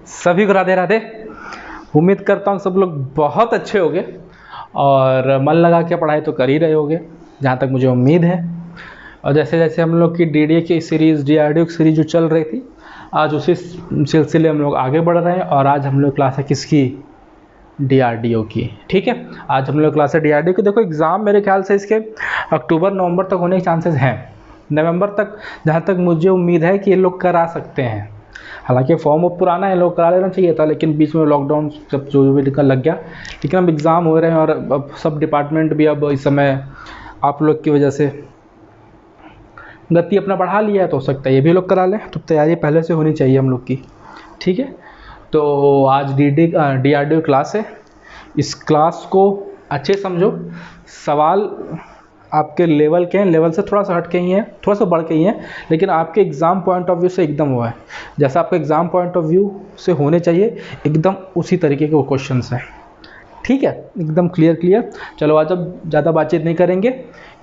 सभी को राधे राधे। उम्मीद करता हूँ सब लोग बहुत अच्छे होंगे और मन लगा के पढ़ाई तो कर ही रहे होंगे, जहाँ तक मुझे उम्मीद है। और जैसे जैसे हम लोग की डीडीए की सीरीज़, डीआरडीओ की सीरीज़ जो चल रही थी, आज उसी सिलसिले हम लोग आगे बढ़ रहे हैं। और आज हम लोग क्लास है किसकी? डीआरडीओ की। ठीक है, आज हम लोग क्लास है डीआरडीओ की। देखो एग्ज़ाम मेरे ख्याल से इसके अक्टूबर नवंबर तक होने के चांसेस हैं। नवंबर तक जहाँ तक मुझे उम्मीद है कि ये लोग करा सकते हैं। हालांकि फॉर्म अब पुराना है, लोग करा लेना चाहिए था, लेकिन बीच में लॉकडाउन सब जो भी लग गया। लेकिन अब एग्ज़ाम हो रहे हैं और अब सब डिपार्टमेंट भी अब इस समय आप लोग की वजह से गति अपना बढ़ा लिया है, तो हो सकता है ये भी लोग करा लें। तो तैयारी पहले से होनी चाहिए हम लोग की। ठीक है, तो आज डीआरडीओ क्लास है। इस क्लास को अच्छे समझो। सवाल आपके लेवल के हैं, लेवल से थोड़ा सा हट के ही हैं, थोड़ा सा बढ़ के ही हैं, लेकिन आपके एग्ज़ाम पॉइंट ऑफ व्यू से एकदम हुआ है जैसा आपके एग्ज़ाम पॉइंट ऑफ व्यू से होने चाहिए, एकदम उसी तरीके के वो क्वेश्चंस हैं। ठीक है, एकदम क्लियर। चलो आज अब ज़्यादा बातचीत नहीं करेंगे,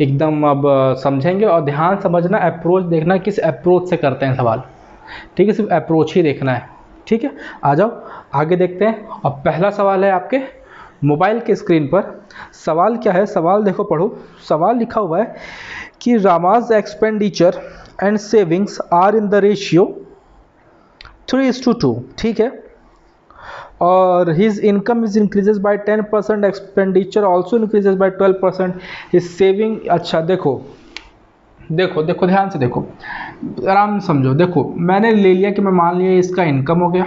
एकदम अब समझेंगे। और ध्यान समझना, अप्रोच देखना, किस अप्रोच से करते हैं सवाल। ठीक है, सिर्फ अप्रोच ही देखना है। ठीक है, आ जाओ आगे देखते हैं। और पहला सवाल है आपके मोबाइल के स्क्रीन पर। सवाल क्या है? सवाल देखो, पढ़ो। सवाल लिखा हुआ है कि Rama's expenditure and savings are in the ratio 3:2। ठीक है, और his income is increases by 10%, expenditure also increases by 12%, his saving. अच्छा देखो ध्यान से देखो, आराम से समझो। देखो मैंने ले लिया कि मैं मान लिया इसका इनकम हो गया,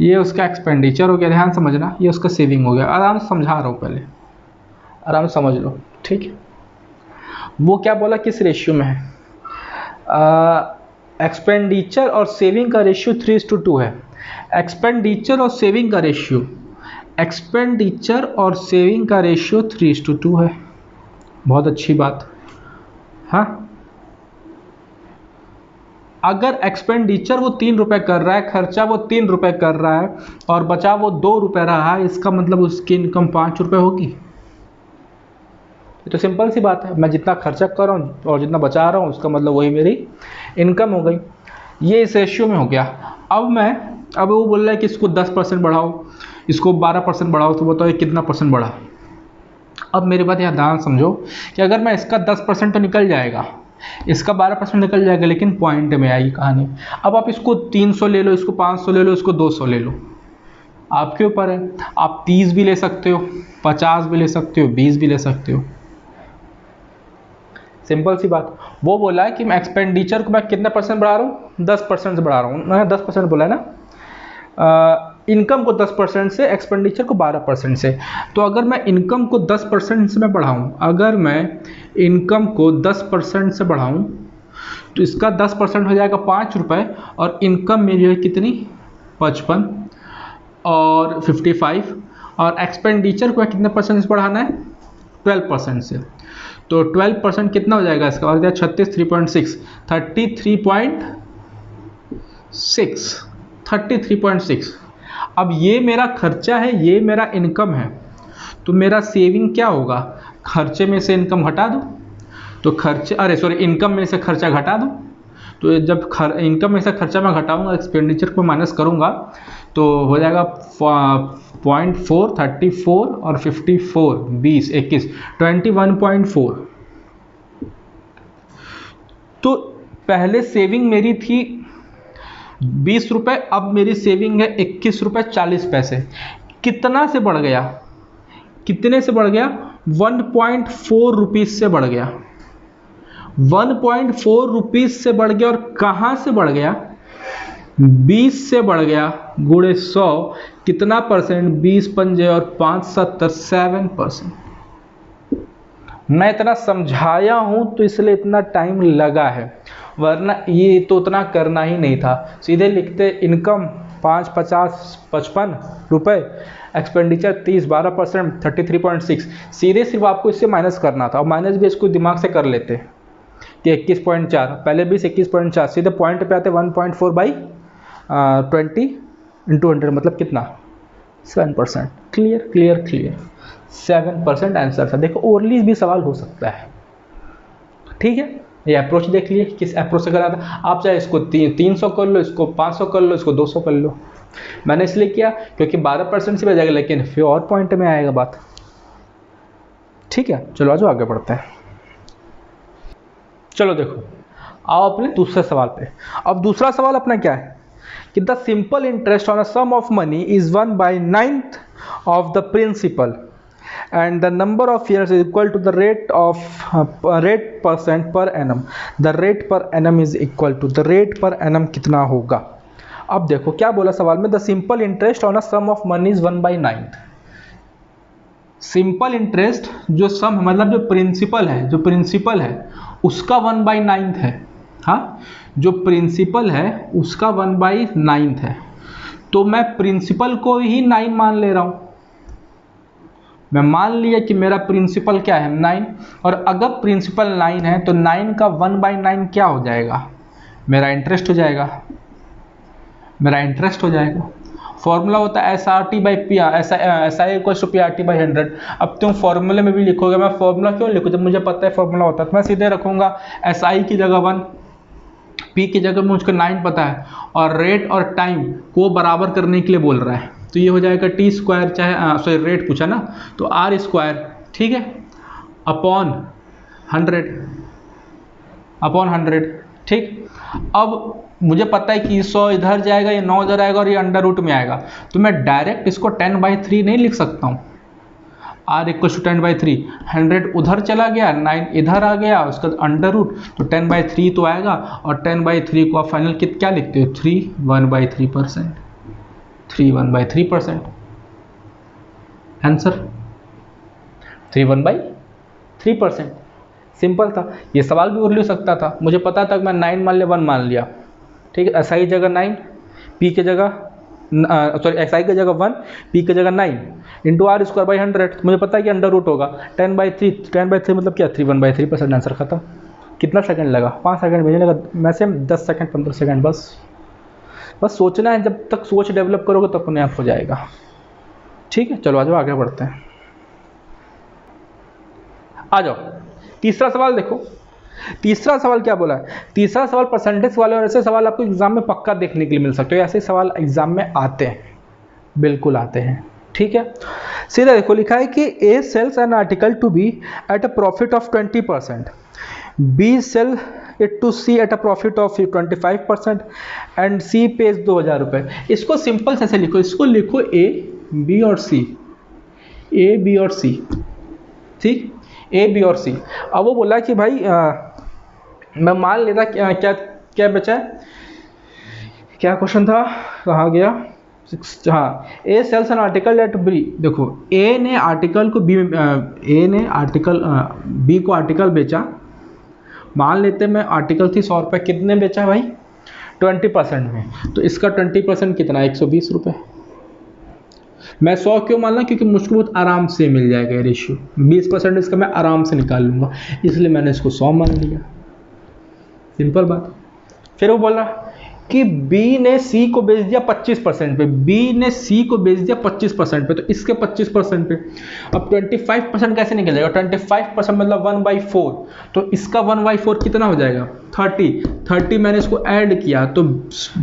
ये उसका एक्सपेंडिचर हो गया, ध्यान समझना, ये उसका सेविंग हो गया। आराम से समझा रहा हूँ, पहले आराम से समझ लो। ठीक है, वो क्या बोला, किस रेशियो में है? एक्सपेंडिचर और सेविंग का रेशियो 3:2 है। एक्सपेंडिचर और सेविंग का रेशियो 3:2 है। बहुत अच्छी बात। हाँ, अगर एक्सपेंडिचर वो 3 रुपये कर रहा है, खर्चा वो 3 रुपये कर रहा है और बचा वो 2 रुपये रहा है, इसका मतलब उसकी इनकम 5 रुपये होगी। तो सिंपल सी बात है, मैं जितना खर्चा कर रहा हूँ और जितना बचा रहा हूँ, उसका मतलब वही मेरी इनकम हो गई। ये इस रेशियो में हो गया। अब वो बोल रहा है कि इसको 10% बढ़ाओ, इसको 12% बढ़ाओ, तो बताओ ये कितना परसेंट बढ़ा? अब मेरी बात यहाँ ध्यान समझो कि अगर मैं इसका 10% तो निकल जाएगा, इसका 12% निकल जाएगा, लेकिन पॉइंट में आएगी कहानी। अब आप इसको 300 ले लो, इसको 500 ले लो, इसको 200 ले लो, आपके ऊपर है। आप 30 भी ले सकते हो, 50 भी ले सकते हो, 20 भी ले सकते हो। सिंपल सी बात। वो बोला है कि मैं एक्सपेंडिचर को मैं कितना परसेंट बढ़ा रहा हूँ? 10% से बढ़ा रहा हूँ। मैंने 10% बोला है ना। इनकम को 10% से, एक्सपेंडिचर को 12% से। तो अगर मैं इनकम को 10% से मैं बढ़ाऊँ, अगर मैं इनकम को 10% से बढ़ाऊँ, तो इसका 10% हो जाएगा 5 रुपये, और इनकम मेरी है कितनी? 55 और 55। और एक्सपेंडिचर को कितने परसेंट से बढ़ाना है? 12% से। तो 12% कितना हो जाएगा इसका? और 33.6, 33.6। अब ये मेरा खर्चा है, ये मेरा इनकम है, तो मेरा सेविंग क्या होगा? खर्चे में से इनकम घटा दो, तो इनकम में से खर्चा घटा दो। तो जब इनकम में से खर्चा मैं घटाऊंगा, एक्सपेंडिचर को माइनस करूंगा, तो हो जाएगा 0.4, 34 और 54, 20, 21, 21.4। तो पहले सेविंग मेरी थी 20 रुपये, अब मेरी सेविंग है 21 रुपये 40 पैसे। कितना से बढ़ गया? कितने से बढ़ गया? 1.4 रुपीज़ से बढ़ गया। 1.4 रुपीज़ से बढ़ गया। और कहाँ से बढ़ गया? 20 से बढ़ गया, गुणे 100, कितना परसेंट? 20 पंजे और 5 70, 7%। मैं इतना समझाया हूं तो इसलिए इतना टाइम लगा है, वरना ये तो उतना करना ही नहीं था। सीधे लिखते इनकम 5, 50, 55 रुपये, एक्सपेंडिचर 30, 12%, 33.6। सीधे सिर्फ आपको इससे माइनस करना था, और माइनस भी इसको दिमाग से कर लेते कि 21.4, पहले भी 21.4, सीधे पॉइंट पे आते 1.4/20 × 100, मतलब कितना? 7%। क्लियर। 7% आंसर था। देखो ओरली भी सवाल हो सकता है। ठीक है, ये अप्रोच देख लिए किस अप्रोच से करा था। आप चाहे इसको 300 कर लो, इसको 500 कर लो, इसको 200 कर लो। मैंने इसलिए किया क्योंकि 12% से बच जाएगा, लेकिन फिर और पॉइंट में आएगा बात। ठीक है, चलो आज आगे बढ़ते हैं। चलो देखो, आओ अपने दूसरे सवाल पे। अब दूसरा सवाल अपना क्या है कि the simple interest on a sum of money is 1/9 of the principal and the number of years is equal to the rate percent per annum. The rate per annum is equal to the rate per annum कितना होगा। अब देखो क्या बोला सवाल में, the simple interest on a sum of money is 1/9। Simple interest जो sum मतलब जो प्रिंसिपल है उसका 1/9 है। हाँ, जो प्रिंसिपल है उसका 1/9 है। तो मैं प्रिंसिपल को ही 9 मान ले रहा हूं। मैं मान लिया कि मेरा प्रिंसिपल क्या है 9, और अगर प्रिंसिपल 9 है तो 9 का 1/9 क्या हो जाएगा, मेरा इंटरेस्ट हो जाएगा। फॉर्मूला होता है SI इक्वल टू PRT/100। अब तुम फॉर्मूले में भी लिखोगे, मैं फॉर्मूला क्यों लिखूँ जब मुझे पता है फॉर्मूला होता है, तो मैं सीधे रखूँगा SI की जगह 1, P की जगह मुझको 9 पता है, और रेट और टाइम को बराबर करने के लिए बोल रहा है, तो ये हो जाएगा T², चाहे रेट पूछा ना, तो R², ठीक है, अपॉन 100, ठीक। अब मुझे पता है कि 100 इधर जाएगा, ये 9 इधर आएगा और ये अंडर रूट में आएगा, तो मैं डायरेक्ट इसको 10/3 नहीं लिख सकता हूँ। R = 10/3, 100 उधर चला गया, 9 इधर आ गया, उसका अंडर रूट, तो 10/3 तो आएगा, और 10/3 को आप फाइनल क्या लिखते हो, 3 1/3%। 3 1/3% आंसर 3 1/3%। सिंपल था, ये सवाल भी और ले सकता था, मुझे पता था कि मैं 9 मान लिया, 1 मान लिया, ठीक है। SI जगह 9, P की जगह SI की जगह 1, P की जगह 9 इंटू R²/100, मुझे पता है कि अंडर रूट होगा 10/3 मतलब क्या, 3 1/3%। आंसर खत्म। कितना सेकंड लगा, 5 सेकंड भेजने लगा, मैक्सिमम 10 सेकंड 15 सेकंड, बस सोचना है, जब तक सोच डेवलप करोगे तो अपने आप हो जाएगा। ठीक है, चलो आ जाओ आगे बढ़ते हैं। आ जाओ तीसरा सवाल देखो। तीसरा सवाल क्या बोला है, तीसरा सवाल परसेंटेज वाले, और ऐसे सवाल आपको एग्जाम में पक्का देखने के लिए मिल सकते हो, ऐसे सवाल एग्जाम में आते हैं, बिल्कुल आते हैं। ठीक है, सीधा देखो, लिखा है कि A sells an article to B at a profit of 20%, B sell it to C at a profit of 25%, and C pays 2000 रुपये। इसको सिंपल से लिखो, इसको लिखो A B और C, ठीक, A B और C। अब वो बोला कि भाई मैं मान लेता, क्या बचा है, क्या क्वेश्चन था, कहाँ गया, हाँ, A sells an article at B। देखो A ने आर्टिकल को B को आर्टिकल बेचा, मान लेते मैं आर्टिकल थी 100 रुपये, कितने बेचा भाई, 20% में, तो इसका 20% कितना, 120 रुपये। मैं 100 क्यों मान रहा, क्योंकि मुझको बहुत आराम से मिल जाएगा ये रेशियो, 20% इसका मैं आराम से निकाल लूँगा, इसलिए मैंने इसको 100 मान लिया, सिंपल बात। फिर वो बोला कि B ने C को बेच दिया 25% पे, B ने C को बेच दिया 25% पे, तो इसके 25% पे, अब 25% कैसे निकल जाएगा, 25% मतलब 1/4, तो इसका 1/4 कितना हो जाएगा, 30 मैंने इसको ऐड किया, तो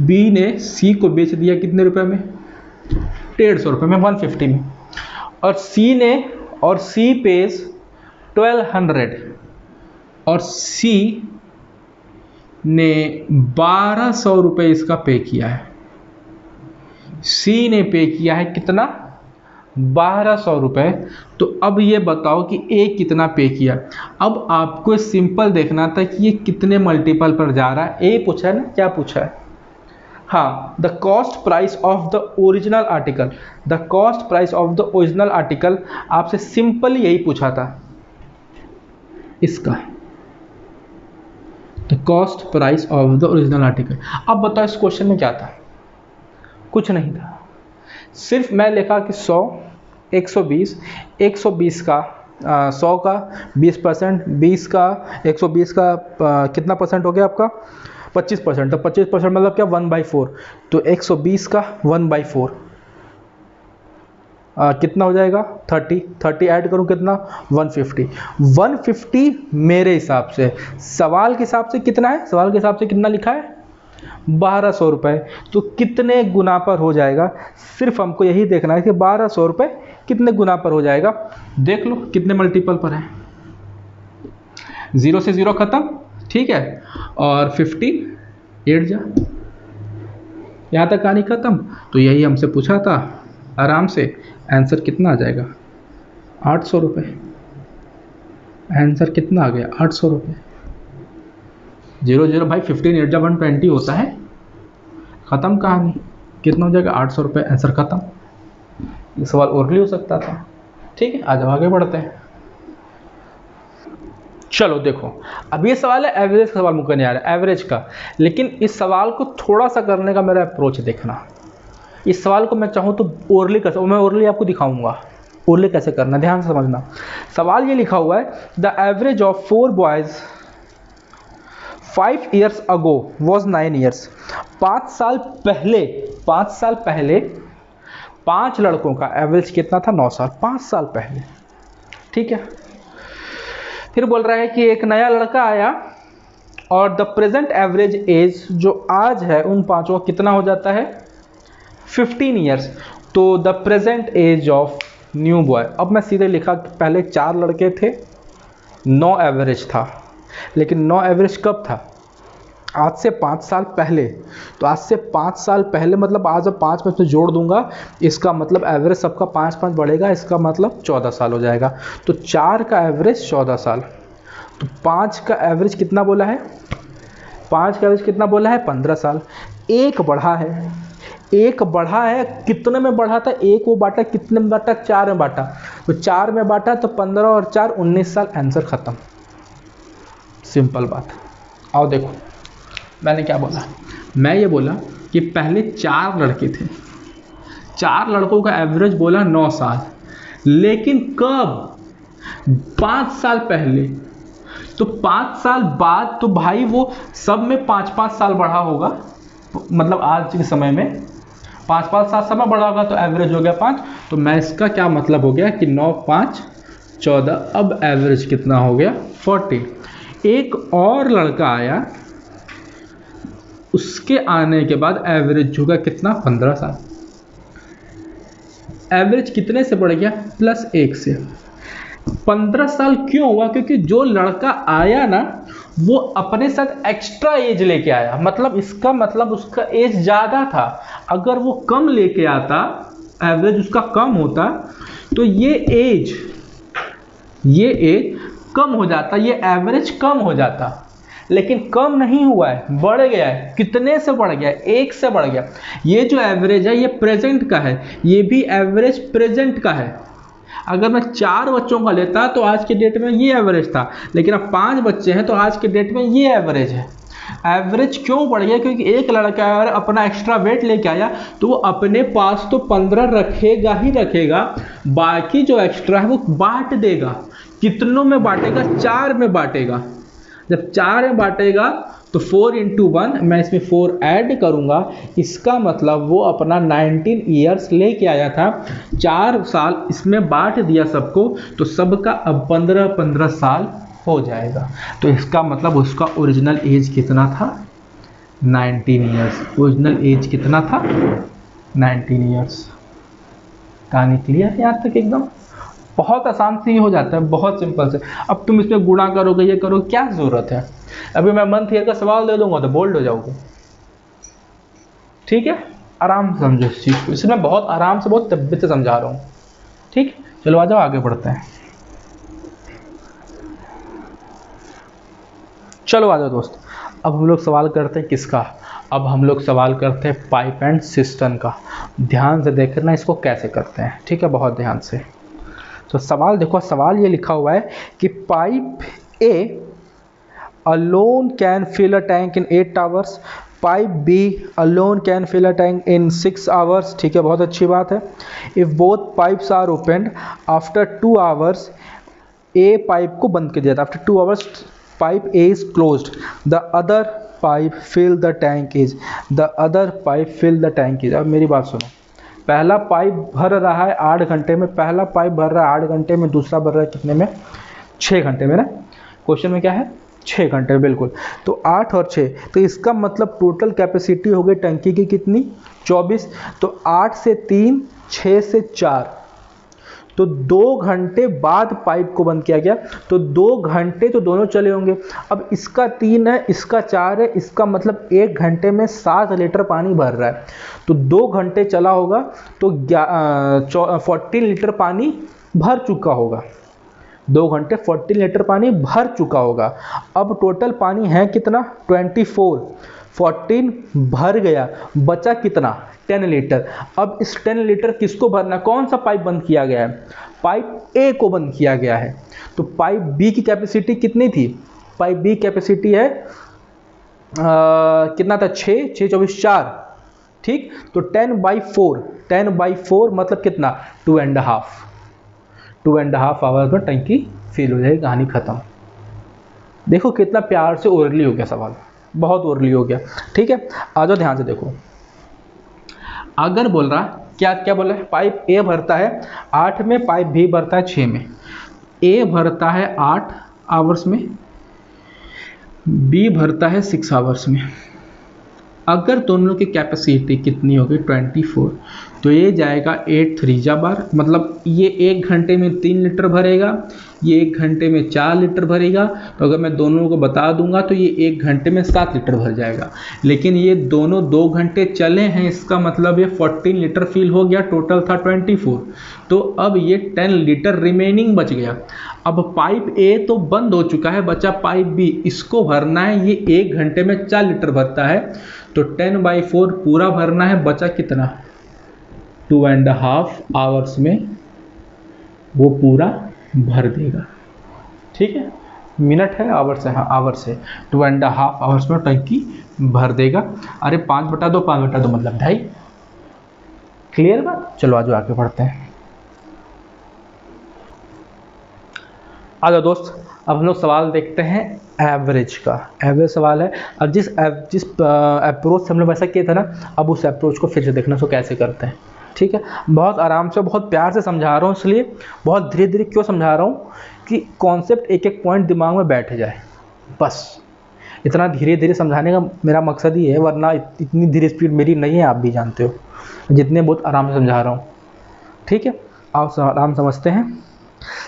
B ने C को बेच दिया कितने रुपए में, 150 रुपये में, 150 में, और C पेज 1200, और C ने 1200 रुपये इसका पे किया है। C ने पे किया है कितना, 1200 रुपये। तो अब ये बताओ कि A कितना पे किया। अब आपको सिंपल देखना था कि ये कितने मल्टीपल पर जा रहा है। A पूछा है ना, क्या पूछा है, हाँ, the cost price of the original article, the cost price of the original article आपसे सिंपल यही पूछा था, इसका the cost price of the original article. अब बताओ इस क्वेश्चन में क्या था, कुछ नहीं था, सिर्फ मैं लिखा कि 100 120 का 100 का 20%, 20 का 120 का कितना परसेंट हो गया आपका, 25%, तो 25% मतलब क्या, 1/4, तो 120 का 1/4, कितना हो जाएगा 30, 30 ऐड करूँ कितना 150, 150 मेरे हिसाब से, सवाल के हिसाब से कितना है, सवाल के हिसाब से कितना लिखा है 1200 रुपये, तो कितने गुना पर हो जाएगा, सिर्फ हमको यही देखना है कि 1200 रुपये कितने गुना पर हो जाएगा। देख लो कितने मल्टीपल पर है, 0 से 0 खत्म, ठीक है, और 15 8 जा, यहाँ तक कहानी खत्म। तो यही हमसे पूछा था, आराम से आंसर कितना आ जाएगा 800 रुपये, आंसर कितना आ गया 800 रुपये। 0 0 भाई 15 8 जा 120 होता है, ख़त्म कहानी, कितना हो जाएगा 800 रुपये, आंसर ख़त्म। ये सवाल ओरली हो सकता था, ठीक है, आज आगे बढ़ते हैं। चलो देखो, अब ये सवाल है एवरेज का, सवाल मुझको नहीं आ रहा है एवरेज का, लेकिन इस सवाल को थोड़ा सा करने का मेरा अप्रोच देखना। इस सवाल को मैं चाहूँ तो ओरली कर, मैं ओरली आपको दिखाऊंगा ओरली कैसे करना, ध्यान से समझना। सवाल ये लिखा हुआ है, the average of 4 boys 5 years ago was 9 years। 5 साल पहले 5 लड़कों का एवरेज कितना था 9 साल, 5 साल पहले, ठीक है। फिर बोल रहा है कि एक नया लड़का आया और द प्रेजेंट एवरेज एज जो आज है उन पांचों कितना हो जाता है 15 years। तो the present age of new boy, अब मैं सीधे लिखा कि पहले 4 लड़के थे, 9 एवरेज था, लेकिन 9 एवरेज कब था, आज से 5 साल पहले। तो आज से 5 साल पहले मतलब आज अब 5 में तो जोड़ दूंगा, इसका मतलब एवरेज सबका 5 बढ़ेगा, इसका मतलब 14 साल हो जाएगा। तो 4 का एवरेज 14 साल, तो 5 का एवरेज कितना बोला है, 5 का एवरेज कितना बोला है 15 साल। एक बढ़ा है, कितने में बढ़ा था, एक वो बांटा, कितने में बांटा 4 में बांटा, तो 4 में बांटा तो 15 और 4 19 साल, आंसर खत्म, सिंपल बात। आओ देखो मैंने क्या बोला, मैं ये बोला कि पहले 4 लड़के थे, 4 लड़कों का एवरेज बोला 9 साल, लेकिन कब 5 साल पहले, तो 5 साल बाद तो भाई वो सब में 5-5 साल बढ़ा होगा, मतलब आज के समय में 5-5 साल समय बढ़ा होगा, तो एवरेज हो गया 5। तो मैं इसका क्या मतलब हो गया कि 9 5 14, अब एवरेज कितना हो गया 40। एक और लड़का आया, उसके आने के बाद एवरेज होगा कितना 15 साल, एवरेज कितने से बढ़ गया +1 से। 15 साल क्यों हुआ, क्योंकि जो लड़का आया ना वो अपने साथ एक्स्ट्रा एज लेके आया, मतलब इसका मतलब उसका एज ज़्यादा था। अगर वो कम लेके आता, एवरेज उसका कम होता, तो ये एज कम हो जाता, ये एवरेज कम हो जाता, लेकिन कम नहीं हुआ है, बढ़ गया है। कितने से बढ़ गया, 1 से बढ़ गया। ये जो एवरेज है ये प्रेजेंट का है, ये भी एवरेज प्रेजेंट का है। अगर मैं 4 बच्चों का लेता तो आज के डेट में ये एवरेज था, लेकिन अब 5 बच्चे हैं तो आज के डेट में ये एवरेज है। एवरेज क्यों बढ़ गया, क्योंकि एक लड़का अगर अपना एक्स्ट्रा वेट लेके आया तो वो अपने पास तो 15 रखेगा ही रखेगा, बाकी जो एक्स्ट्रा है वो बांट देगा। कितनों में बांटेगा, 4 में बांटेगा। जब 4 में बांटेगा तो 4 × 1, मैं इसमें 4 ऐड करूंगा, इसका मतलब वो अपना 19 ईयर्स लेके आया था, 4 साल इसमें बांट दिया सबको, तो सबका अब 15-15 साल हो जाएगा। तो इसका मतलब उसका ओरिजिनल एज कितना था 19 ईयर्स, ओरिजिनल एज कितना था 19 ईयर्स। कहानी क्लियर है यहाँ तक एकदम, बहुत आसान से ही हो जाता है, बहुत सिंपल से। अब तुम इसमें गुणा करोगे, ये करो, क्या ज़रूरत है। अभी मैं मंथ ईयर का सवाल दे दूंगा तो बोल्ड हो जाओगे, ठीक है। आराम से समझो इस चीज़ को, इसमें बहुत आराम से, बहुत तबियत से समझा रहा हूँ, ठीक। चलो आ जाओ आगे बढ़ते हैं। चलो आ जाओ दोस्त, अब हम लोग सवाल करते हैं किसका, अब हम लोग सवाल करते हैं पाइप एंड सिस्टम का। ध्यान से देखना इसको कैसे करते हैं, ठीक है, बहुत ध्यान से। तो सवाल देखो, सवाल ये लिखा हुआ है कि pipe A alone can fill a tank in 8 hours, pipe B alone can fill a tank in 6 hours, ठीक है, बहुत अच्छी बात है। if both pipes are opened after 2 hours, A pipe को बंद कर दिया था, after 2 hours pipe A is closed, the other pipe fill the tank is, the other pipe fill the tank is। अब मेरी बात सुनो, पहला पाइप भर रहा है 8 घंटे में, पहला पाइप भर रहा है 8 घंटे में, दूसरा भर रहा है कितने में, 6 घंटे में ना। क्वेश्चन में क्या है, 6 घंटे में, बिल्कुल। तो 8 और 6, तो इसका मतलब टोटल कैपेसिटी हो गई टंकी की कितनी, 24। तो 8 से 3, 6 से 4, तो 2 घंटे बाद पाइप को बंद किया गया। तो 2 घंटे तो दोनों चले होंगे। अब इसका 3 है, इसका 4 है, इसका मतलब 1 घंटे में 7 लीटर पानी भर रहा है। तो 2 घंटे चला होगा तो 14 लीटर पानी भर चुका होगा। 2 घंटे 14 लीटर पानी भर चुका होगा। अब टोटल पानी है कितना, 24। 14 भर गया, बचा कितना, 10 लीटर। अब इस 10 लीटर किसको भरना, कौन सा पाइप बंद किया गया है, पाइप ए को बंद किया गया है। तो पाइप बी की कैपेसिटी कितनी थी, पाइप बी कैपेसिटी है कितना था, 6, 6 24 4, ठीक। तो 10/4, 10/4 मतलब कितना, 2.5 आवर में टंकी फिल हो जाएगी, कहानी खत्म। देखो कितना प्यार से ओरली हो गया सवाल, बहुत ओरली हो गया, ठीक है। आ जाओ ध्यान से देखो, अगर बोल रहा क्या क्या बोल रहा है, पाइप ए भरता है 8 में, पाइप बी भरता है 6 में। ए भरता है 8 आवर्स में, बी भरता है 6 आवर्स में। अगर दोनों की कैपेसिटी कितनी होगी, 24, तो ये जाएगा 8 3 बार, मतलब ये 1 घंटे में 3 लीटर भरेगा, ये 1 घंटे में 4 लीटर भरेगा। तो अगर मैं दोनों को बता दूंगा तो ये 1 घंटे में 7 लीटर भर जाएगा। लेकिन ये दोनों 2 घंटे चले हैं, इसका मतलब ये 14 लीटर फिल हो गया, टोटल था 24। तो अब ये 10 लीटर रिमेनिंग बच गया। अब पाइप ए तो बंद हो चुका है, बचा पाइप बी, इसको भरना है। ये 1 घंटे में 4 लीटर भरता है, तो 10/4 पूरा भरना है, बचा कितना, 2.5 आवर्स में वो पूरा भर देगा, ठीक है। मिनट है, आवर्स है, हाँ आवर्स है। 2.5 आवर्स में टंकी भर देगा। अरे 5/2, 5/2 मतलब 2.5, क्लियर बात। चलो आज आगे बढ़ते हैं। आ जाओ दोस्त, अब हम लोग सवाल देखते हैं एवरेज का। एवरेज सवाल है। अब जिस अप्रोच से हम लोग वैसा किया था ना, अब उस अप्रोच को फिर से देखना, सो कैसे करते हैं, ठीक है। बहुत आराम से, बहुत प्यार से समझा रहा हूँ, इसलिए बहुत धीरे धीरे क्यों समझा रहा हूँ कि कॉन्सेप्ट एक एक पॉइंट दिमाग में बैठ जाए, बस इतना धीरे धीरे समझाने का मेरा मकसद ही है। वरना इतनी धीरे स्पीड मेरी नहीं है, आप भी जानते हो, जितने बहुत आराम से समझा रहा हूँ, ठीक है। आप आराम समझते हैं।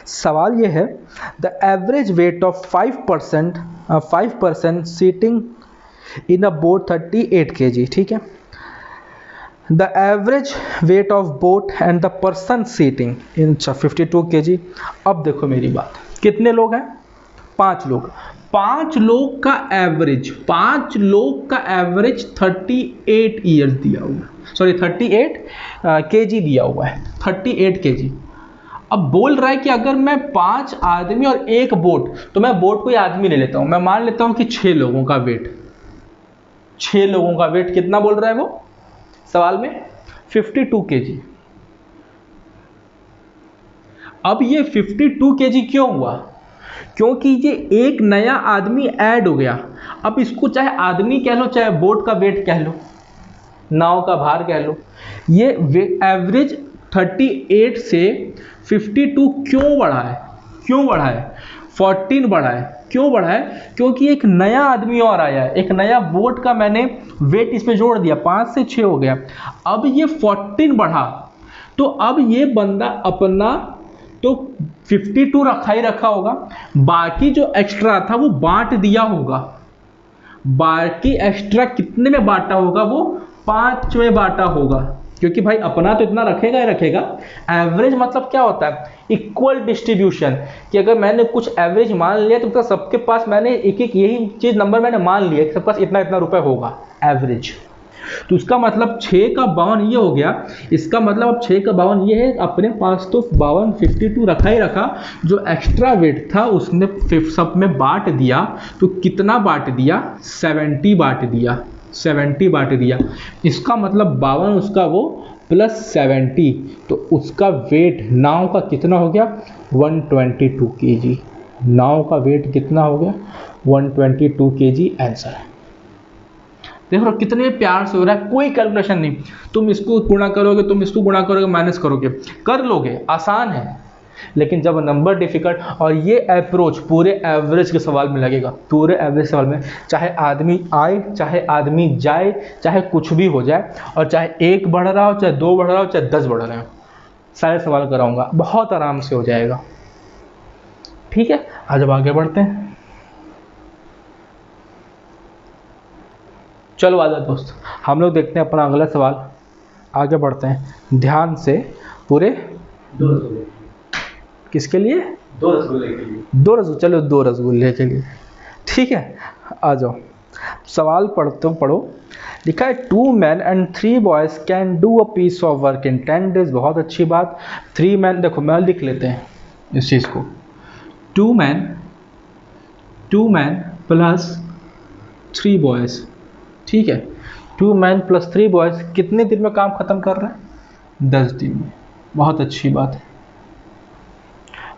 सवाल ये है, the average weight of 5% seating in a boat 38 kg, ठीक है। The average weight of boat and the person seating in 52 kg। अब देखो मेरी बात, कितने लोग हैं, 5 लोग। 5 लोग का एवरेज, 5 लोग का एवरेज 38 ईयर्स दिया हुआ है, सॉरी 38 kg दिया हुआ है, 38 kg। अब बोल रहा है कि अगर मैं 5 आदमी और 1 बोट, तो मैं बोट को ही आदमी ले लेता हूं, मैं मान लेता हूं कि 6 लोगों का वेट, 6 लोगों का वेट कितना बोल रहा है वो सवाल में, 52 kg। अब ये 52 kg क्यों हुआ, क्योंकि ये एक नया आदमी ऐड हो गया। अब इसको चाहे आदमी कह लो, चाहे बोट का वेट कह लो, नाव का भार कह लो। ये एवरेज 38 से 52 क्यों बढ़ा है, क्यों बढ़ा है, 14 बढ़ा है, क्यों बढ़ा है, क्योंकि एक नया आदमी और आया है, एक नया बोट का मैंने वेट इसमें जोड़ दिया, 5 से 6 हो गया। अब ये 14 बढ़ा, तो अब ये बंदा अपना तो 52 रखा ही रखा होगा, बाकी जो एक्स्ट्रा था वो बांट दिया होगा। बाकी एक्स्ट्रा कितने में बांटा होगा, वो 5 में बांटा होगा, क्योंकि भाई अपना तो इतना रखेगा ही रखेगा। एवरेज मतलब क्या होता है, इक्वल डिस्ट्रीब्यूशन, कि अगर मैंने कुछ एवरेज मान लिया तो सबके पास मैंने एक एक यही चीज नंबर मैंने मान लिया कि सबके पास इतना इतना रुपए होगा एवरेज। तो इसका मतलब 6 का 52 ये हो गया। इसका मतलब अब 6 का 52 ये है, अपने पास तो 52 रखा ही रखा, जो एक्स्ट्रा वेट था उसने सब में बांट दिया। तो कितना बांट दिया, 70 बांट दिया, 70 बांट दिया। इसका मतलब 52 उसका वो प्लस 70, तो उसका वेट नाव का कितना हो गया, 122 kg। नाव का वेट कितना हो गया, 122 kg आंसर है। देखो कितने प्यार से हो रहा है, कोई कैलकुलेशन नहीं। तुम इसको गुणा करोगे, तुम इसको गुणा करोगे, माइनस करोगे, कर लोगे, आसान है। लेकिन जब नंबर डिफिकल्ट, और ये अप्रोच पूरे एवरेज के सवाल में लगेगा, पूरे एवरेज सवाल में, चाहे आदमी आए, चाहे आदमी जाए, चाहे कुछ भी हो जाए, और चाहे 1 बढ़ रहा हो, चाहे 2 बढ़ रहा हो, चाहे 10 बढ़ रहे हो, सारे सवाल कराऊंगा, बहुत आराम से हो जाएगा। ठीक है, आज अब आगे बढ़ते हैं। चलो आ जाओ दोस्त, हम लोग देखते हैं अपना अगला सवाल। आगे बढ़ते हैं ध्यान से, पूरे 2 रसगुल्ले किसके लिए? 2 रसगुल्ले के लिए। 2 रसगुल्ले, चलो 2 रसगुल्ले के लिए। ठीक है, आ जाओ, सवाल पढ़ो। लिखा है 2 men and 3 boys can do a piece of work in 10 days। बहुत अच्छी बात। 3 men, देखो मैं लिख लेते हैं इस चीज़ को, 2 men प्लस 3 boys। ठीक है, 2 men प्लस 3 boys कितने दिन में काम खत्म कर रहे हैं? 10 दिन में। बहुत अच्छी बात है।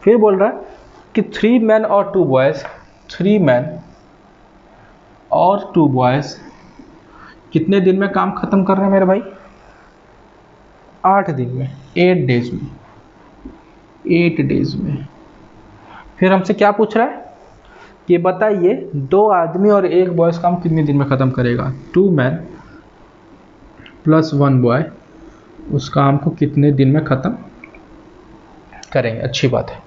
फिर बोल रहा है कि 3 men और 2 boys, 3 men और 2 boys कितने दिन में काम खत्म कर रहे हैं मेरे भाई? 8 दिन में, 8 डेज में, 8 डेज में। फिर हमसे क्या पूछ रहा है कि बताइए 2 आदमी और 1 बॉयज काम कितने दिन में ख़त्म करेगा? 2 men प्लस 1 बॉय उस काम को कितने दिन में ख़त्म करेंगे? अच्छी बात है।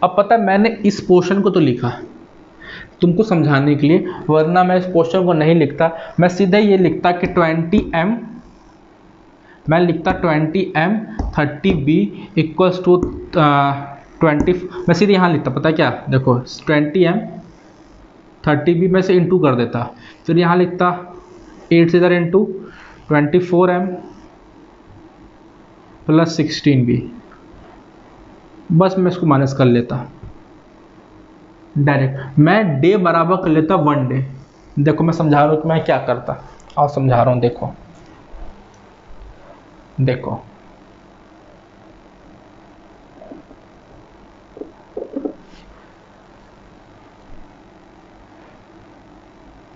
अब पता है मैंने इस पोर्शन को तो लिखा तुमको समझाने के लिए, वरना मैं इस पोर्शन को नहीं लिखता, मैं सीधा ये लिखता कि 20m, मैं लिखता 20m 30b इक्वल्स टू 20, मैं सीधे यहाँ लिखता, पता है क्या, देखो 20m 30b में से इंटू कर देता, फिर यहाँ लिखता 8 से इधर इंटू 24m प्लस 16b, बस मैं इसको माइनस कर लेता डायरेक्ट, मैं डे बराबर कर लेता 1 डे। देखो मैं समझा रहा हूँ कि मैं क्या करता, और समझा रहा हूँ, देखो देखो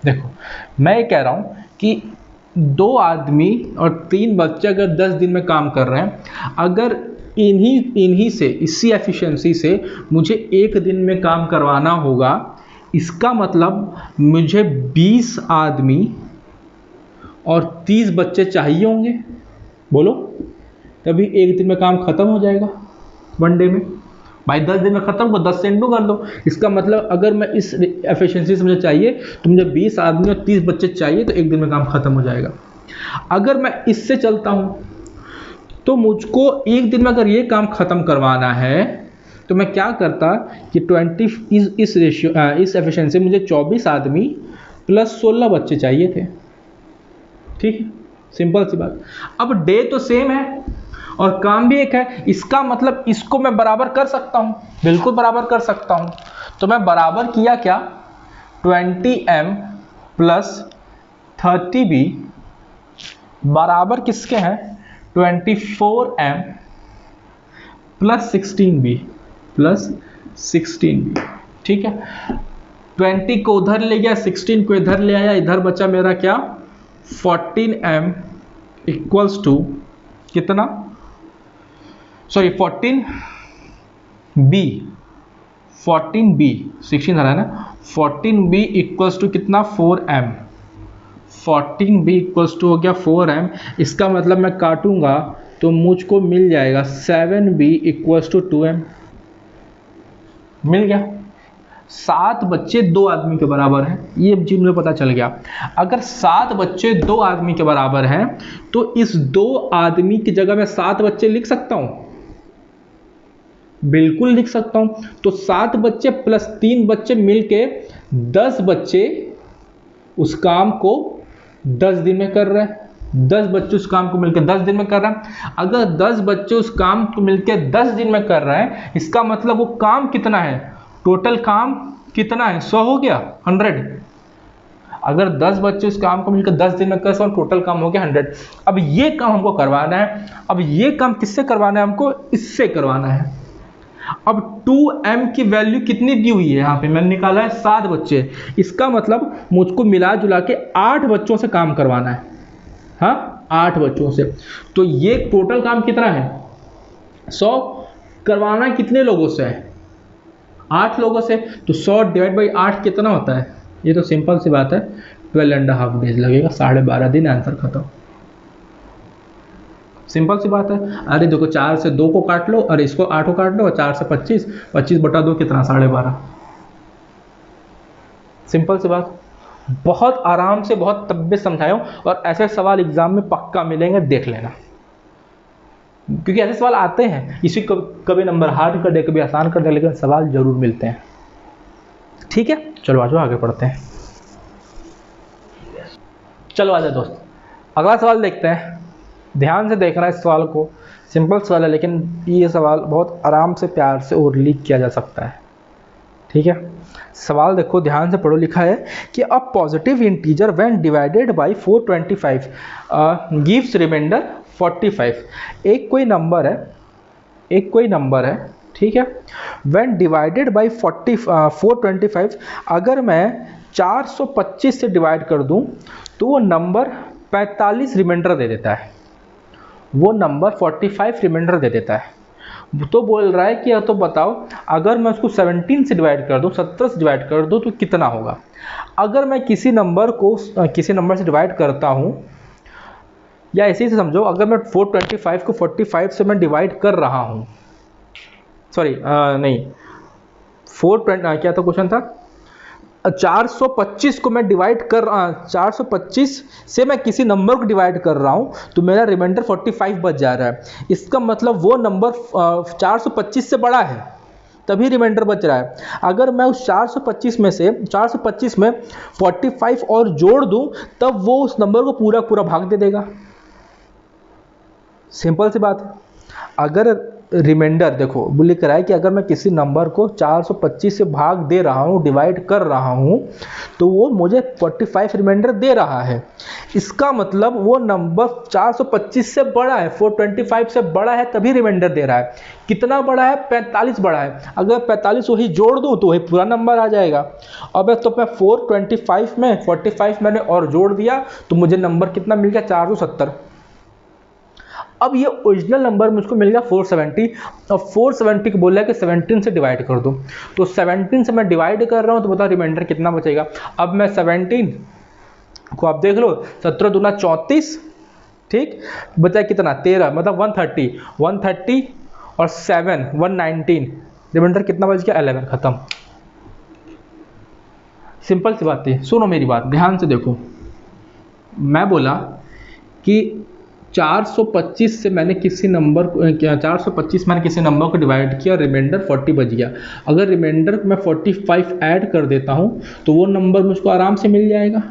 देखो मैं ये कह रहा हूँ कि 2 आदमी और 3 बच्चे अगर 10 दिन में काम कर रहे हैं, अगर इन्हीं से, इसी एफिशिएंसी से मुझे 1 दिन में काम करवाना होगा, इसका मतलब मुझे 20 आदमी और 30 बच्चे चाहिए होंगे, बोलो, तभी 1 दिन में काम खत्म हो जाएगा 1 डे में। भाई 10 दिन में खत्म को 10 से इंटू कर दो, इसका मतलब अगर मैं इस एफिशिएंसी से मुझे चाहिए तो मुझे 20 आदमी और 30 बच्चे चाहिए, तो 1 दिन में काम खत्म हो जाएगा। अगर मैं इससे चलता हूँ तो मुझको 1 दिन में अगर ये काम खत्म करवाना है तो मैं क्या करता कि 20 इस रेशियो, इस एफिशिएंसी मुझे 24 आदमी प्लस 16 बच्चे चाहिए थे। ठीक है, सिंपल सी बात। अब डे तो सेम है और काम भी एक है, इसका मतलब इसको मैं बराबर कर सकता हूं, बिल्कुल बराबर कर सकता हूं। तो मैं बराबर किया क्या, 20m प्लस 30b बराबर किसके हैं, 24m plus 16b plus 16b। ठीक है, 20 को उधर ले गया, 16 को इधर ले आया, इधर बचा मेरा क्या, 14m इक्वल्स टू कितना, सॉरी 14b 16 है ना, 14b इक्वल्स टू कितना, 4m, 14b इक्वल्स टू हो गया 4m। इसका मतलब मैं काटूंगा तो मुझको मिल जाएगा 7b इक्वल्स टू 2m, मिल गया। 7 बच्चे 2 आदमी के बराबर हैं, ये चीज मुझे पता चल गया। अगर 7 बच्चे 2 आदमी के बराबर हैं तो इस 2 आदमी की जगह मैं 7 बच्चे लिख सकता हूं, बिल्कुल लिख सकता हूं। तो 7 बच्चे प्लस 3 बच्चे मिलके 10 बच्चे उस काम को 10 दिन में कर रहे हैं, 10 बच्चे उस काम को मिलकर 10 दिन में कर रहे हैं। अगर 10 बच्चे उस काम को मिलकर 10 दिन में कर रहे हैं, इसका मतलब वो काम कितना है, टोटल काम कितना है, 100 हो गया, 100। अगर 10 बच्चे उस काम को मिलकर 10 दिन में कर रहे हैं, टोटल काम हो गया 100। अब ये काम हमको करवाना है, अब ये काम किससे करवाना है, हमको इससे करवाना है। अब 2m की वैल्यू कितनी दी हुई है, यहाँ पे मैंने निकाला है 7 बच्चे, इसका मतलब मुझको मिला जुला के 8 बच्चों से काम करवाना है। हाँ, 8 बच्चों से। तो ये टोटल काम कितना है, 100 करवाना कितने लोगों से है, 8 लोगों से। तो 100 डिवाइड बाई 8 कितना होता है, ये तो सिंपल सी बात है, 12.5 डेज लगेगा, 12.5 दिन, आंसर खत्म। सिंपल सी बात है। अरे देखो 4 से 2 को काट लो, और इसको 8 को काट लो, और 4 से 25, 25 बटा 2 कितना, 12.5। सिंपल सी बात। बहुत आराम से, बहुत तब्बे समझाया हूं, और ऐसे सवाल एग्जाम में पक्का मिलेंगे, देख लेना, क्योंकि ऐसे सवाल आते हैं, इसी कभी नंबर हार्ड कर दे, कभी आसान कर दे, लेकिन सवाल जरूर मिलते हैं। ठीक है, चलो आ जाओ आगे पढ़ते हैं। चलो आ जाओ दोस्त, अगला सवाल देखते हैं। ध्यान से देखना इस सवाल को, सिंपल सवाल है, लेकिन ये सवाल बहुत आराम से, प्यार से और लीक किया जा सकता है। ठीक है, सवाल देखो, ध्यान से पढ़ो। लिखा है कि a positive integer when divided by 425 gives remainder 45। एक कोई नंबर है, ठीक है, व्हेन डिवाइडेड बाय 425, अगर मैं 425 से डिवाइड कर दूं तो वो नंबर 45 रिमाइंडर दे देता है, वो नंबर 45 रिमाइंडर दे देता है। तो बोल रहा है कि या तो बताओ, अगर मैं उसको 17 से डिवाइड कर दूं, 17 से डिवाइड कर दूं, तो कितना होगा। अगर मैं किसी नंबर से डिवाइड करता हूं, या ऐसे ही से समझो, अगर मैं 425 को 45 से मैं डिवाइड कर रहा हूं, सॉरी नहीं, 420 क्या तो क्वेश्चन था, 425 को मैं डिवाइड कर 425 से मैं किसी नंबर को डिवाइड कर रहा हूं, तो मेरा रिमाइंडर 45 बच जा रहा है। इसका मतलब वो नंबर 425 से बड़ा है, तभी रिमाइंडर बच रहा है। अगर मैं उस 425 में 45 और जोड़ दूं, तब वो उस नंबर को पूरा भाग दे देगा। सिंपल सी बात है। अगर रिमाइंडर देखो लिख रहा है कि अगर मैं किसी नंबर को 425 से भाग दे रहा हूं, डिवाइड कर रहा हूं, तो वो मुझे 45 रिमाइंडर दे रहा है। इसका मतलब वो नंबर 425 से बड़ा है, 425 से बड़ा है, तभी रिमाइंडर दे रहा है। कितना बड़ा है, 45 बड़ा है। अगर 45 वही जोड़ दूं तो वही पूरा नंबर आ जाएगा। अब तो मैं 425 में 45 मैंने और जोड़ दिया, तो मुझे नंबर कितना मिल गया, 470। अब ये ओरिजिनल नंबर मुझको मिल गया 470, और 470 को बोल रहा है कि 17 से डिवाइड कर दो। तो 17 से मैं डिवाइड कर रहा हूँ, तो बताओ रिमाइंडर कितना बचेगा। अब मैं 17 को आप देख लो, 17 दूना 34, ठीक, बचा कितना 13, मतलब 130 और 7 119, रिमाइंडर कितना बच गया 11, खत्म। सिंपल सी बात है। सुनो मेरी बात ध्यान से देखो, मैं बोला कि 425 से मैंने किसी नंबर को 425 मैंने किसी नंबर को डिवाइड किया, रिमाइंडर 40 बच गया। अगर रिमाइंडर मैं 45 ऐड कर देता हूं, तो वो नंबर मुझको आराम से मिल जाएगा।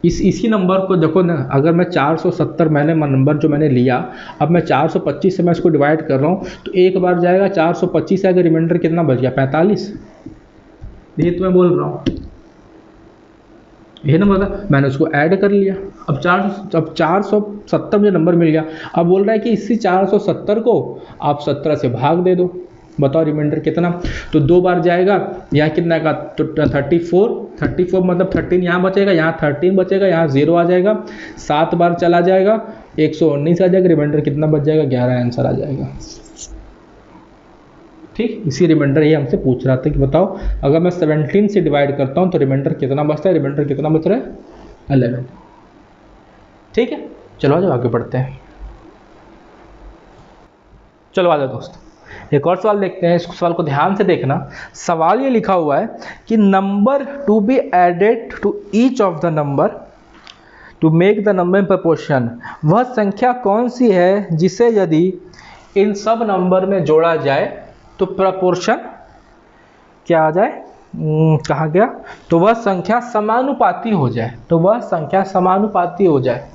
इसी नंबर को देखो ना, अगर मैं 470 नंबर जो मैंने लिया, अब मैं 425 से मैं इसको डिवाइड कर रहा हूँ, तो एक बार जाएगा 425 से, अगर रिमाइंडर कितना बच गया 45। ये तो मैं बोल रहा हूँ, ये नंबर था, मैंने उसको ऐड कर लिया। अब 470 मुझे नंबर मिल गया। अब बोल रहा है कि इसी 470 को आप 17 से भाग दे दो, बताओ रिमाइंडर कितना। तो 2 बार जाएगा, यहाँ कितना का, तो 34 मतलब 13 यहाँ बचेगा, यहाँ 13 बचेगा, यहाँ 0 आ जाएगा, 7 बार चला जाएगा, 119 आ जाएगा, रिमाइंडर कितना बच जाएगा 11, आंसर आ जाएगा। ठीक, इसी रिमाइंडर ये हमसे पूछ रहा था कि बताओ अगर मैं 17 से डिवाइड करता हूं तो रिमाइंडर कितना बचता है, रिमाइंडर कितना बच रहा है 11। ठीक है, चलो आ जाओ आगे बढ़ते हैं। चलो आ जाओ दोस्त, एक और सवाल देखते हैं। इस सवाल को ध्यान से देखना। सवाल ये लिखा हुआ है कि number to be added to each of the number to make the number in proportion, वह संख्या कौन सी है जिसे यदि इन सब नंबर में जोड़ा जाए तो प्रपोर्शन क्या आ जाए, कहाँ गया, तो वह संख्या समानुपाती हो जाए, तो वह संख्या समानुपाती हो जाए,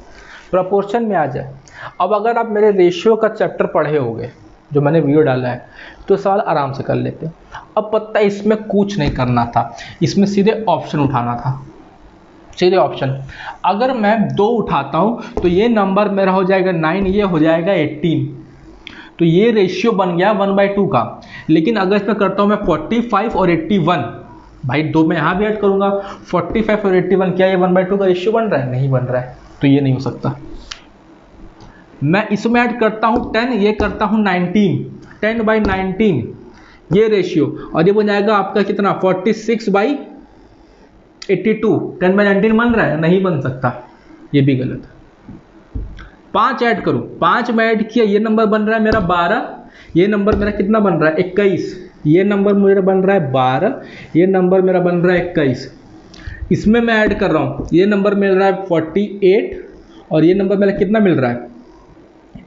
प्रपोर्शन में आ जाए। अब अगर आप मेरे रेशियो का चैप्टर पढ़े होंगे जो मैंने वीडियो डाला है, तो सवाल आराम से कर लेते। अब पता है इसमें कुछ नहीं करना था, इसमें सीधे ऑप्शन उठाना था, सीधे ऑप्शन। अगर मैं 2 उठाता हूँ तो ये नंबर मेरा हो जाएगा 9, ये हो जाएगा 18, तो तो ये रेशियो बन गया 1/2 का। लेकिन अगर इसमें करता हूँ मैं 45 और 81, भाई 2 मैं यहाँ भी ऐड करूँगा, 45 और 81, क्या ये 1/2 का रेशियो बन रहा है? नहीं बन रहा है, तो ये नहीं हो सकता। मैं इसमें ऐड करता हूँ 10, ये करता हूँ 19, 10/19 ये रेशियो, और ये बन जाएगा आपका कितना 46/82। 10/19 बन रहा है? नहीं बन सकता, ये भी गलत है। 5 ऐड करूँ, 5 में ऐड किया, ये नंबर बन रहा है मेरा 12, ये नंबर मेरा कितना बन रहा है 21, ये नंबर मेरा बन रहा है 12, ये नंबर मेरा बन रहा है 21। इसमें मैं ऐड कर रहा हूँ, ये नंबर मिल रहा है 48 और ये नंबर मेरा कितना मिल रहा है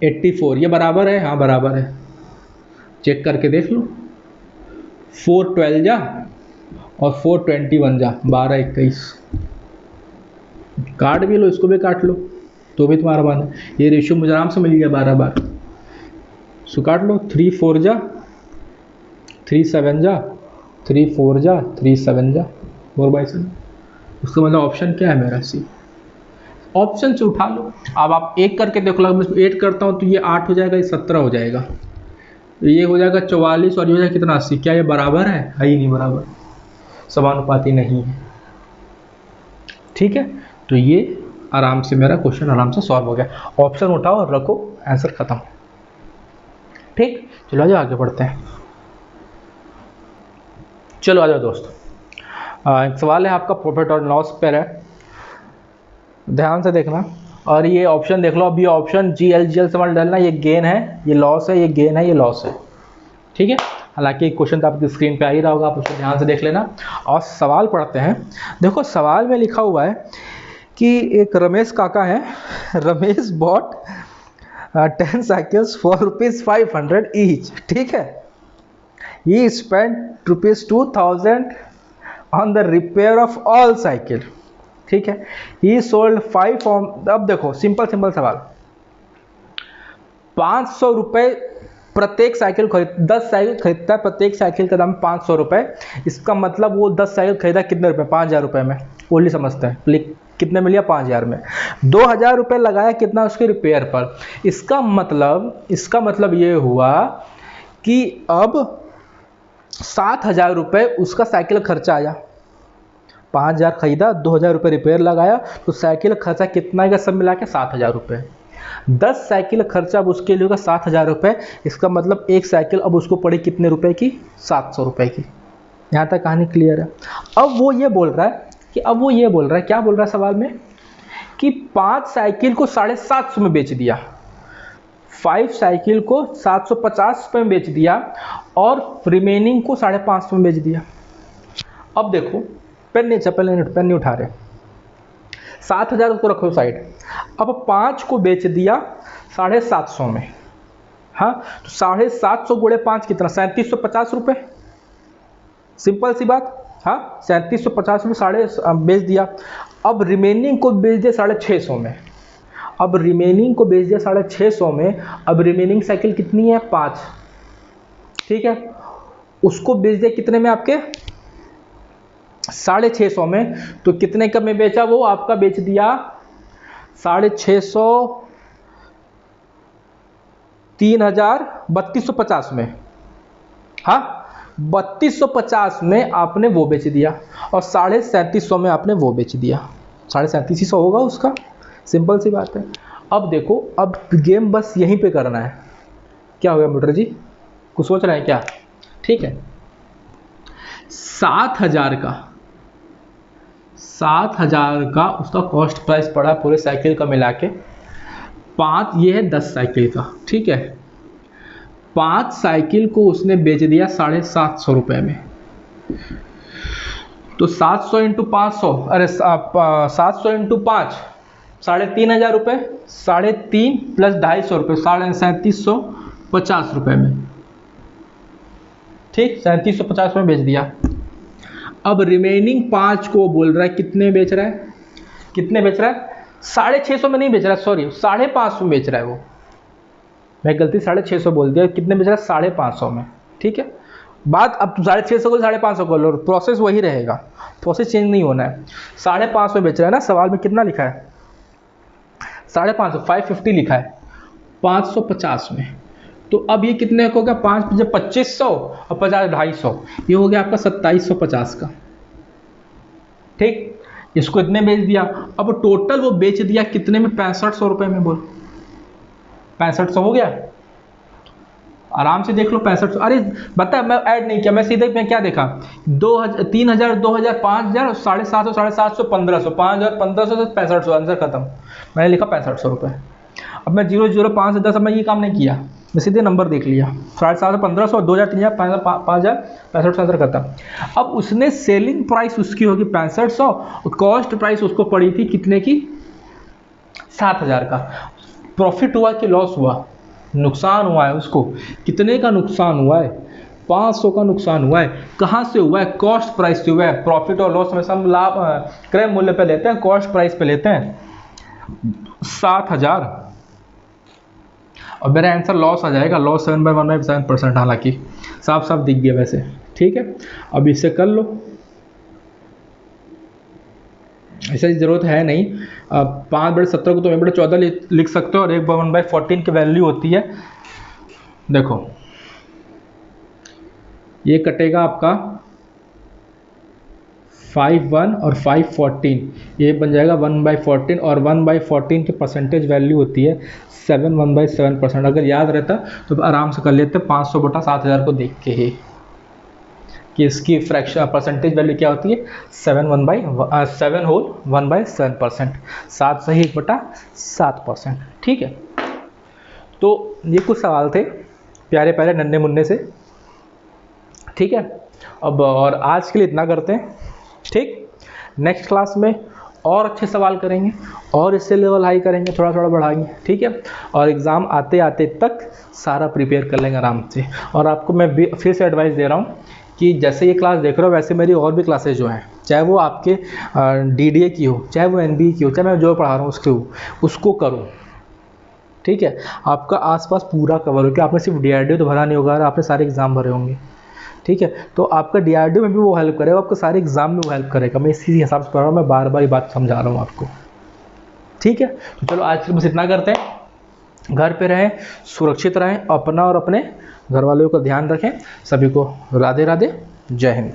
84। ये बराबर है? हाँ बराबर है, चेक करके देख लो। 4 12 जा और 4 21 जा, 12 21। काट भी लो, इसको भी काट लो तो भी तुम्हारा बना। ये रेशियो मुझे आराम से मिल गया 12 बार। सो काट लो, 3 4 जा, 3 7 जा, 3 4 जा, 3 7 जा, 4/7। उसका मतलब ऑप्शन क्या है मेरा? सी। ऑप्शन से उठा लो। अब आप एक करके देखो, मैं 8 करता हूँ तो ये 8 हो जाएगा, ये 17 हो जाएगा, ये हो जाएगा 44 और ये हो जाएगा कितना 80। क्या ये बराबर है? ही नहीं बराबर, समानुपाती नहीं है। ठीक है, तो ये आराम से मेरा क्वेश्चन आराम से सॉल्व हो गया। ऑप्शन उठाओ और रखो, आंसर खत्म। ठीक, चलो आ जाओ आगे बढ़ते हैं। चलो आ जाओ दोस्त, एक सवाल है आपका प्रॉफिट और लॉस पर है, ध्यान से देखना। और ये ऑप्शन देख लो, अब ये ऑप्शन GL समझ डालना, ये गेन है, ये लॉस है, ये गेन है, ये लॉस है। ठीक है, हालांकि क्वेश्चन तो आपकी स्क्रीन पे आ ही रहा होगा, आप उसको ध्यान से देख लेना। और सवाल पढ़ते हैं। देखो सवाल में लिखा हुआ है कि एक रमेश काका है, Ramesh bought 10 cycles for ₹500 each. ठीक है, he spend ₹2000 on the repair of all cycle. ठीक है, ही सोल्ड 5 ऑन। अब देखो सिंपल सवाल, 500 रुपये प्रत्येक साइकिल खरीद, 10 साइकिल खरीदता है, प्रत्येक साइकिल का दाम 500 रुपये। इसका मतलब वो 10 साइकिल खरीदा कितने रुपए? 5000 रुपये में। ओनली समझते हैं, कितने में लिया? 5000 में। 2000 रुपये लगाया कितना उसके रिपेयर पर। इसका मतलब ये हुआ कि अब 7000 रुपये उसका साइकिल खर्चा आया। 5000 खरीदा, 2000 रुपये रिपेयर लगाया, तो साइकिल खर्चा कितना का सब मिला के 7000 रुपये। 10 साइकिल खर्चा अब उसके लिए होगा 7000 रुपये। इसका मतलब एक साइकिल अब उसको पड़ी कितने रुपए की? 700 रुपये की। यहाँ तक कहानी क्लियर है। अब वो ये बोल रहा है क्या बोल रहा है सवाल में कि 5 साइकिल को 750 में बेच दिया, 5 साइकिल को 750 रुपये में बेच दिया और रिमेनिंग को 550 में बेच दिया। अब देखो, पेन नहीं उठा रहे, 7000 उसको रखो साइड। अब 5 को बेच दिया 750 में। हाँ, तो 750 गुणे 5 कितना? 3750 रुपये। सिंपल सी बात। हाँ, 3750 में बेच दिया। अब रिमेनिंग को बेच दिया 650 में। अब रिमेनिंग साइकिल कितनी है? 5। ठीक है, उसको बेच दिया कितने में? आपके 650 में। तो कितने का में बेचा? वो आपका बेच दिया 650, 3000, 3250 में। हाँ, 3250 में आपने वो बेच दिया और 3750 में आपने वो बेच दिया। 3750 होगा उसका, सिंपल सी बात है। अब देखो, अब गेम बस यहीं पे करना है। क्या हो गया मोटर जी, कुछ सोच रहे हैं क्या? ठीक है, 7000 का उसका कॉस्ट प्राइस पड़ा पूरे साइकिल का मिला के 5। ये है 10 साइकिल का। ठीक है, 5 साइकिल को उसने बेच दिया 750 रुपये में। तो 700 इंटू 500, अरे 700 इंटू 5, 3500 रुपये, 3.5 प्लस 250 रुपये, 3750 रुपये में। ठीक, 3750 में बेच दिया। अब रिमेनिंग 5 को बोल रहा है कितने बेच रहा है? 650 में नहीं बेच रहा, सॉरी 550 में बेच रहा है वो। मैं गलती 650 बोल दिया, कितने बेच रहा है? 550 में। ठीक है, बात अब 650 को 550 कर लो, प्रोसेस वही रहेगा, प्रोसेस चेंज नहीं होना है। 550 में बेच रहा है ना, सवाल में कितना लिखा है? 550, 550 लिखा है। 550 में तो अब ये कितने का हो गया, 5 जब 2500 और 50 250, ये हो गया आपका 2750 का। ठीक, इसको इतने बेच दिया। अब टोटल वो बेच दिया कितने में, 6500 रुपये में। बोल 6500 हो गया, आराम से देख लो 6500। अरे बता, मैं ऐड नहीं किया, मैं सीधे मैं क्या देखा, 2000 3000 2000 5000 750 750 1500 5000 1500 से 6500, आंसर खत्म। मैंने लिखा 6500 रुपये। अब मैं 0 0 5 से 10, अब मैं ये काम नहीं किया, मैं सीधे नंबर देख लिया, 750 1500 2000 3000 5000 6500, आंसर खत्म। अब उसने सेलिंग प्राइस उसकी होगी 6500, कॉस्ट प्राइस उसको पड़ी थी कितने की, 7000 का। प्रॉफिट हुआ कि लॉस हुआ, नुकसान हुआ है उसको। कितने का नुकसान हुआ है, 500 का नुकसान हुआ है। कहाँ से हुआ है, कॉस्ट प्राइस से हुआ है। प्रॉफिट और लॉस में हम लाभ क्रय मूल्य पे लेते हैं, कॉस्ट प्राइस पे लेते हैं 7000, और मेरा आंसर लॉस आ जाएगा, लॉस 7/1/7%। हालांकि साफ साफ दिख गया वैसे। ठीक है, अब इसे कर लो, ऐसा जरूरत है नहीं। 5/17 को तो 1/14 लिख सकते हो, और 1/1/14 की वैल्यू होती है, देखो ये कटेगा आपका 5/1 और 5/14, ये बन जाएगा 1/14, और 1/14 की परसेंटेज वैल्यू होती है 7/1/7%। अगर याद रहता तो आराम से कर लेते 500/7000 को देख के ही, कि इसकी फ्रैक्शन परसेंटेज वैल्यू क्या होती है, 7 होल 1/7%, 7 सही 1/7%। ठीक है, तो ये कुछ सवाल थे प्यारे प्यारे नन्हे मुन्ने से। ठीक है, अब और आज के लिए इतना करते हैं। ठीक, नेक्स्ट क्लास में और अच्छे सवाल करेंगे, और इससे लेवल हाई करेंगे, थोड़ा थोड़ा बढ़ाएंगे। ठीक है, और एग्ज़ाम आते आते तक सारा प्रिपेयर कर लेंगे आराम से। और आपको मैं फिर से एडवाइस दे रहा हूँ कि जैसे ये क्लास देख रहे हो, वैसे मेरी और भी क्लासेज जो हैं, चाहे वो आपके DDA की हो, चाहे वो NBE की हो, चाहे मैं जो पढ़ा रहा हूँ उसकी हो, उसको करो। ठीक है, आपका आसपास पूरा कवर हो, कि आपने सिर्फ DRDO तो भरा नहीं होगा, आपने सारे एग्ज़ाम भरे होंगे। ठीक है, तो आपका DRDO में भी वो हेल्प करेगा, आपको सारे एग्जाम में वो हेल्प करेगा। मैं इसी हिसाब से पढ़ रहा हूँ, मैं बार बार ये बात समझा रहा हूँ आपको। ठीक है, तो चलो आज के बस इतना करते हैं। घर पे रहें, सुरक्षित रहें, अपना और अपने घर वालों का ध्यान रखें। सभी को राधे राधे, जय हिंद।